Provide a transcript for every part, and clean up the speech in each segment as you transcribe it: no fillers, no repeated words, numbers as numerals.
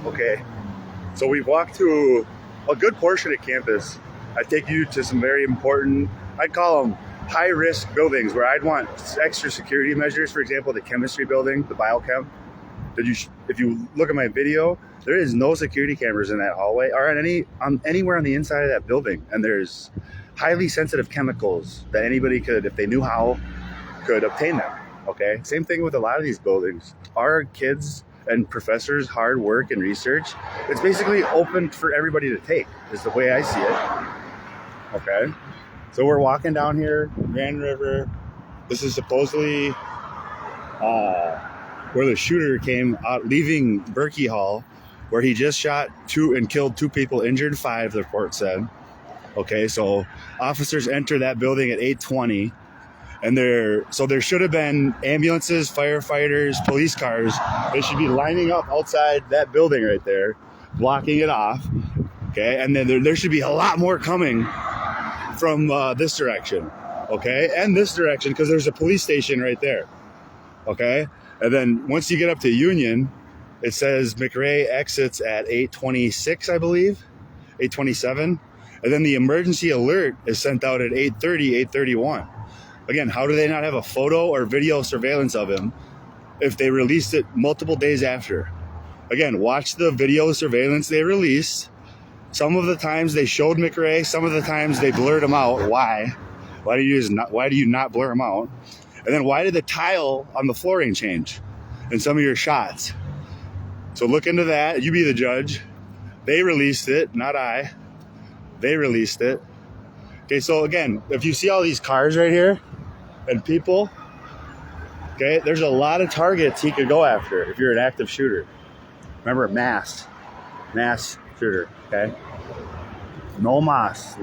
Okay, so we've walked to a good portion of campus. I take you to some very important, I'd call them high risk buildings where I'd want extra security measures. For example, the chemistry building, the biochem. If you look at my video, there is no security cameras in that hallway or anywhere on the inside of that building. And there's highly sensitive chemicals that anybody could, if they knew how, could obtain them. Okay, same thing with a lot of these buildings. Our kids and professors' hard work and research, it's basically open for everybody to take, is the way I see it. Okay, so we're walking down here, Grand River. This is supposedly where the shooter came out, leaving Berkey Hall, where he just shot and killed 2 people, injured 5, the report said. Okay, so officers enter that building at 8:20. And there should have been ambulances, firefighters, police cars. They should be lining up outside that building right there, blocking it off. Okay, and then there should be a lot more coming from this direction. Okay, and this direction, because there's a police station right there. Okay, and then once you get up to Union, it says McRae exits at 8:26, I believe, 8:27, and then the emergency alert is sent out at 8:30, 8:31. Again, how do they not have a photo or video surveillance of him if they released it multiple days after? Again, watch the video surveillance they released. Some of the times they showed McRae, some of the times they blurred him out. Why? Why do you not blur him out? And then why did the tile on the flooring change in some of your shots? So look into that. You be the judge. They released it, not I. They released it. Okay, so again, if you see all these cars right here and people, okay, there's a lot of targets he could go after if you're an active shooter. Remember, mass shooter, okay? No mas.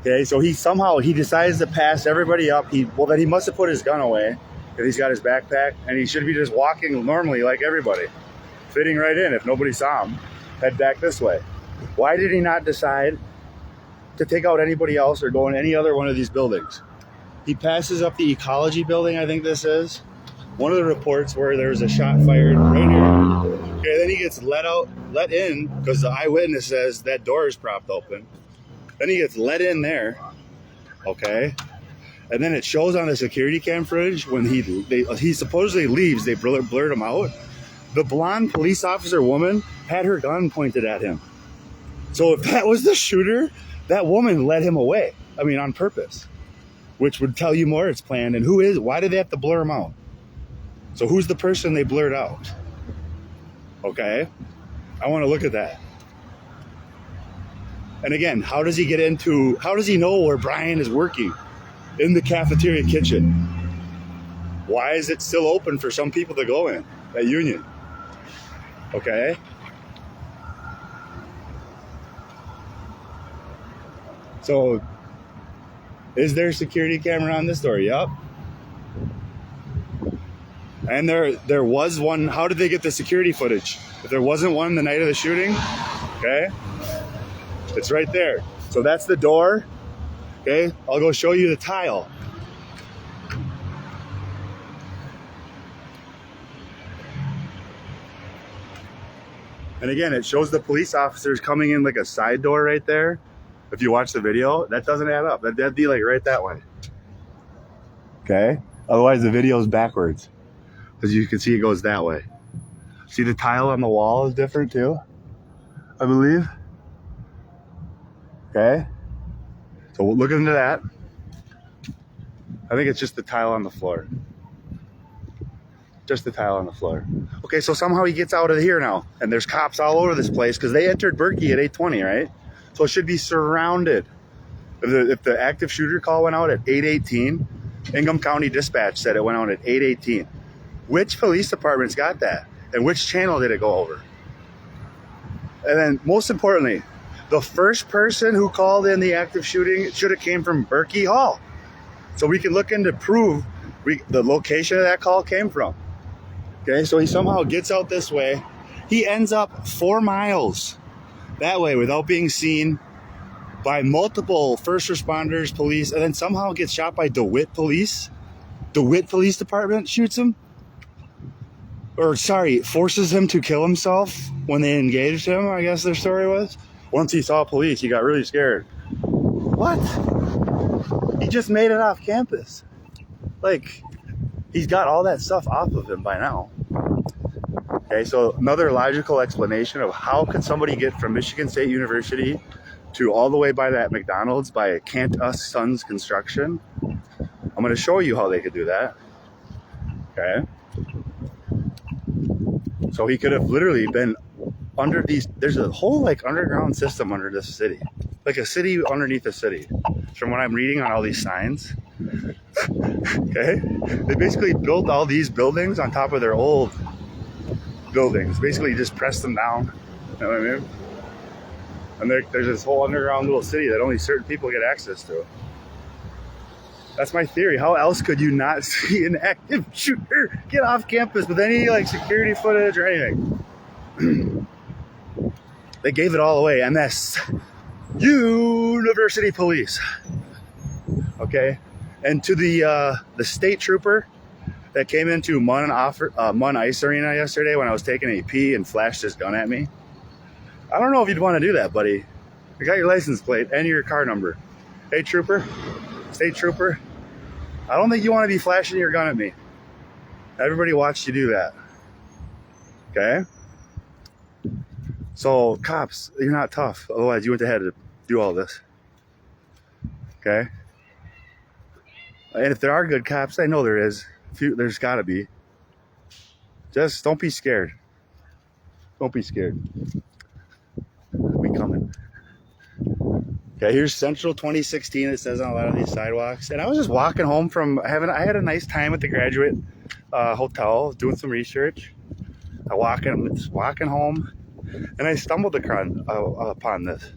Okay, so he decides to pass everybody up. Then he must have put his gun away because he's got his backpack, and he should be just walking normally like everybody, fitting right in if nobody saw him, head back this way. Why did he not decide to take out anybody else or go in any other one of these buildings? He passes up the ecology building, I think this is. One of the reports where there's a shot fired right here. Okay, then he gets let in because the eyewitness says that door is propped open. Then he gets let in there, okay? And then it shows on the security cam footage when he supposedly leaves, they blurred him out. The blonde police officer woman had her gun pointed at him. So if that was the shooter, that woman led him away. I mean, on purpose, which would tell you more. It's planned. And why did they have to blur him out? So who's the person they blurred out? Okay, I want to look at that. And again, how does he know where Brian is working? In the cafeteria kitchen. Why is it still open for some people to go in at Union? Okay. So, is there a security camera on this door? Yep. And there was one. How did they get the security footage? If there wasn't one the night of the shooting, okay, it's right there. So that's the door. Okay, I'll go show you the tile. And again, it shows the police officers coming in like a side door right there. If you watch the video, that doesn't add up. That'd be like right that way. Okay? Otherwise, the video's backwards. As you can see, it goes that way. See the tile on the wall is different too, I believe. Okay? So we'll look into that. I think it's just the tile on the floor. Just the tile on the floor. Okay, so somehow he gets out of here now. And there's cops all over this place because they entered Berkey at 8:20, right? So it should be surrounded. If the active shooter call went out at 8:18, Ingham County Dispatch said it went out at 8:18. Which police department's got that? And which channel did it go over? And then most importantly, the first person who called in the active shooting should have came from Berkey Hall. So we can look into prove the location of that call came from. Okay, so he somehow gets out this way. He ends up 4 miles that way without being seen by multiple first responders, police, and then somehow gets shot by DeWitt Police. DeWitt Police Department shoots him. or sorry, forces him to kill himself when they engaged him, I guess their story was. Once he saw police, he got really scared. What? He just made it off campus. Like, he's got all that stuff off of him by now. Okay, so another logical explanation of how could somebody get from Michigan State University to all the way by that McDonald's by Can't Us Sons Construction. I'm going to show you how they could do that. Okay. So he could have literally been under these, there's a whole like underground system under this city. Like a city underneath a city. From what I'm reading on all these signs. Okay. They basically built all these buildings on top of their old buildings. Basically just pressed them down. You know what I mean? And there's this whole underground little city that only certain people get access to. That's my theory. How else could you not see an active shooter get off campus with any like security footage or anything? They gave it all away. MS University Police. Okay, and to the state trooper that came into Munn Ice Arena yesterday when I was taking a pee and flashed his gun at me. I don't know if you'd want to do that, buddy. You got your license plate and your car number. Hey, trooper, state trooper, I don't think you want to be flashing your gun at me. Everybody watched you do that. Okay? So, cops, you're not tough. Otherwise, you went ahead to do all this. Okay? And if there are good cops, I know there is. There's got to be. Just don't be scared. Don't be scared. We coming. Okay, here's Central 2016. It says on a lot of these sidewalks. And I was just walking home from I had a nice time at the Graduate Hotel, doing some research. I'm just walking home, and I stumbled upon this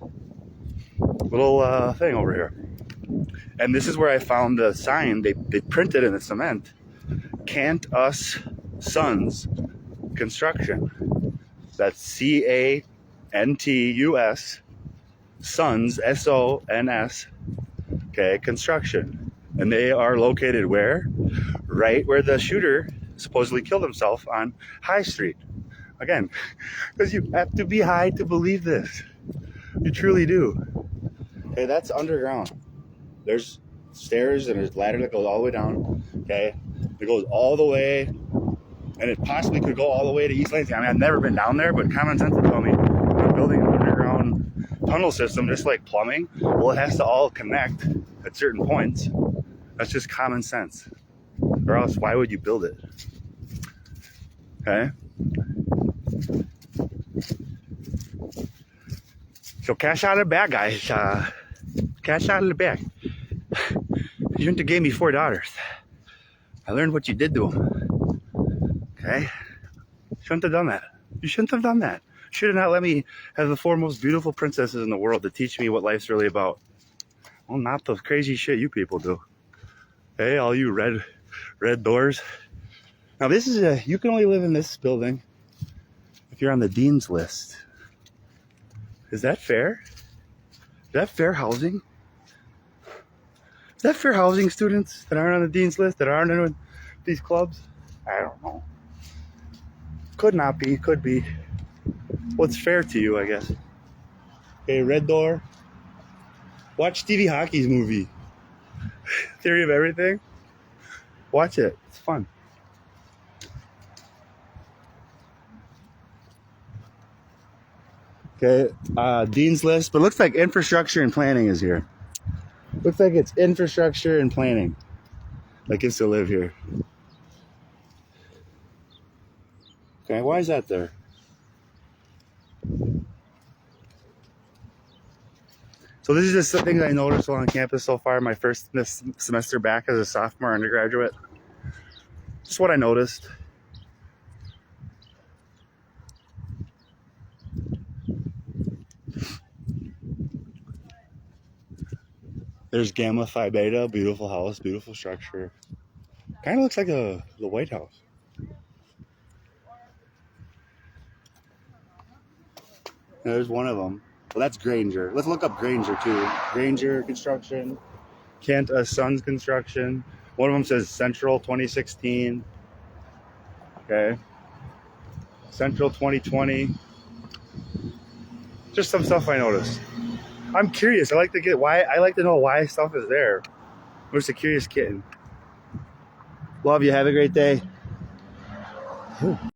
little thing over here. And this is where I found the sign they printed in the cement. Can't Us Sons Construction. That's CANTUS Sons, SONS, okay, construction. And they are located where? Right where the shooter supposedly killed himself on High Street. Again, because you have to be high to believe this. You truly do. Okay, that's underground. There's stairs and there's a ladder that goes all the way down. Okay, it goes all the way, and it possibly could go all the way to East Lansing. I mean, I've never been down there, but common sense would tell me they're building an underground tunnel system, just like plumbing. Well, it has to all connect at certain points. That's just common sense. Or else, why would you build it? Okay. So cash out of the bag, guys. Cash out of the bag. You shouldn't have gave me 4 daughters. I learned what you did to them. Okay? Shouldn't have done that. You shouldn't have done that. Should have not let me have the 4 most beautiful princesses in the world to teach me what life's really about. Well, not the crazy shit you people do. Hey, all you red doors. Now this is you can only live in this building if you're on the dean's list. Is that fair? Is that fair housing? Is that fair housing, students that aren't on the dean's list, that aren't in these clubs? I don't know. Could not be, could be. What's fair to you, I guess. Okay, red door. Watch Stevie Hockey's movie. Theory of Everything. Watch it. It's fun. Okay, Dean's List. But it looks like infrastructure and planning is here. Looks like it's infrastructure and planning that gets to live here. Okay, why is that there? So this is just something that I noticed while on campus so far, my first semester back as a sophomore undergraduate. Just what I noticed. There's Gamma Phi Beta, beautiful house, beautiful structure. Kind of looks like the White House. There's one of them. Well, that's Granger. Let's look up Granger too. Granger Construction, Can't Us Sons Construction. One of them says Central 2016. Okay. Central 2020. Just some stuff I noticed. I'm curious. I like to know why stuff is there. I'm just a curious kitten. Love you. Have a great day.